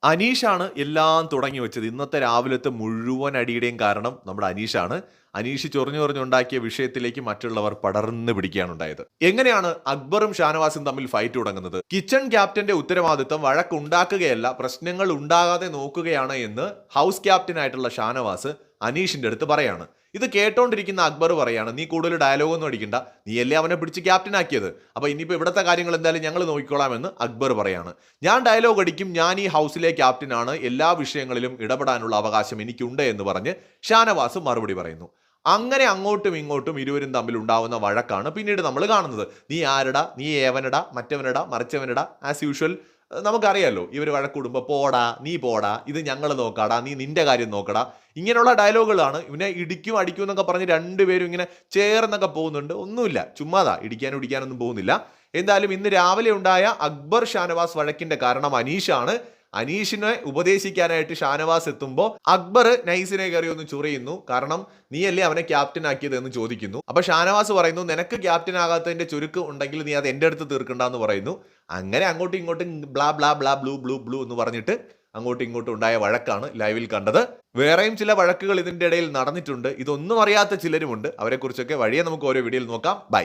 അനീഷാണ് എല്ലാം തുടങ്ങി വെച്ചത്. ഇന്നത്തെ രാവിലത്തെ മുഴുവൻ അടിയുടെയും കാരണം നമ്മുടെ അനീഷാണ്. അനീഷ് ചൊറിഞ്ഞു ചൊറിഞ്ഞുണ്ടാക്കിയ വിഷയത്തിലേക്ക് മറ്റുള്ളവർ പടർന്ന് പിടിക്കുകയാണ് ഉണ്ടായത്. എങ്ങനെയാണ് അക്ബറും ഷാനവാസും തമ്മിൽ ഫൈറ്റ് തുടങ്ങുന്നത്? കിച്ചൺ ക്യാപ്റ്റന്റെ ഉത്തരവാദിത്തം വഴക്കുണ്ടാക്കുകയല്ല, പ്രശ്നങ്ങൾ ഉണ്ടാകാതെ നോക്കുകയാണ് എന്ന് ഹൗസ് ക്യാപ്റ്റൻ ആയിട്ടുള്ള ഷാനവാസ് അനീഷിന്റെ അടുത്ത് പറയാണ്. ഇത് കേട്ടോണ്ടിരിക്കുന്ന അക്ബർ പറയാണ്, നീ കൂടുതൽ ഡയലോഗ് ഒന്നും അടിക്കണ്ട, നീയല്ലേ അവനെ പിടിച്ച് ക്യാപ്റ്റൻ ആക്കിയത്, അപ്പൊ ഇനിയിപ്പോൾ ഇവിടുത്തെ കാര്യങ്ങൾ എന്തായാലും ഞങ്ങൾ നോക്കിക്കോളാം എന്ന് അക്ബർ പറയാണ്. ഞാൻ ഡയലോഗ് അടിക്കും, ഞാൻ ഈ ഹൗസിലെ ക്യാപ്റ്റനാണ്, എല്ലാ വിഷയങ്ങളിലും ഇടപെടാനുള്ള അവകാശം എനിക്കുണ്ട് എന്ന് പറഞ്ഞ് ഷാനവാസ് മറുപടി പറയുന്നു. അങ്ങനെ അങ്ങോട്ടും ഇങ്ങോട്ടും ഇരുവരും തമ്മിൽ ഉണ്ടാവുന്ന വഴക്കാണ് പിന്നീട് നമ്മൾ കാണുന്നത്. നീ ആരടാ, നീ ഏവനടാ, മറ്റവനടാ, മറിച്ചവനടാ, ആസ് യൂഷ്വൽ നമുക്കറിയാലോ ഇവർ വഴക്കൂടുമ്പോൾ പോടാ, നീ പോടാ, ഇത് ഞങ്ങൾ നോക്കാടാ, നീ നിന്റെ കാര്യം നോക്കടാ, ഇങ്ങനെയുള്ള ഡയലോഗുകളാണ്. ഇവനെ ഇടിക്കും അടിക്കും എന്നൊക്കെ പറഞ്ഞ് രണ്ടുപേരും ഇങ്ങനെ ചേർന്നൊക്കെ പോകുന്നുണ്ട്. ഒന്നുമില്ല, ചുമ്മാതാ, ഇടിക്കാനും ഇടിക്കാനൊന്നും പോകുന്നില്ല. എന്തായാലും ഇന്ന് രാവിലെ ഉണ്ടായ അക്ബർ ഷാനവാസ് വഴക്കിന്റെ കാരണം അനീഷാണ്. അനീഷിനെ ഉപദേശിക്കാനായിട്ട് ഷാനവാസ് എത്തുമ്പോൾ അക്ബർ നൈസിനെ കയറി ഒന്ന് ചൊറിയുന്നു. കാരണം നീയല്ലേ അവനെ ക്യാപ്റ്റൻ ആക്കിയത് എന്ന് ചോദിക്കുന്നു. അപ്പൊ ഷാനവാസ് പറയുന്നു, നിനക്ക് ക്യാപ്റ്റൻ ആകാത്തതിന്റെ ചുരുക്കം ഉണ്ടെങ്കിൽ നീ അത് എന്റെ അടുത്ത് തീർക്കണ്ടെന്ന് പറയുന്നു. അങ്ങനെ അങ്ങോട്ടും ഇങ്ങോട്ടും blah blah blah blue blue blue എന്ന് പറഞ്ഞിട്ട് അങ്ങോട്ടും ഇങ്ങോട്ടും ഉണ്ടായ വഴക്കാണ് ലൈവിൽ കണ്ടത്. വേറെയും ചില വഴക്കുകൾ ഇതിന്റെ ഇടയിൽ നടന്നിട്ടുണ്ട്. ഇതൊന്നും അറിയാത്ത ചിലരുമുണ്ട്. അവരെക്കുറിച്ചൊക്കെ വഴിയെ നമുക്ക് ഓരോ വീഡിയോയിൽ നോക്കാം. ബൈ.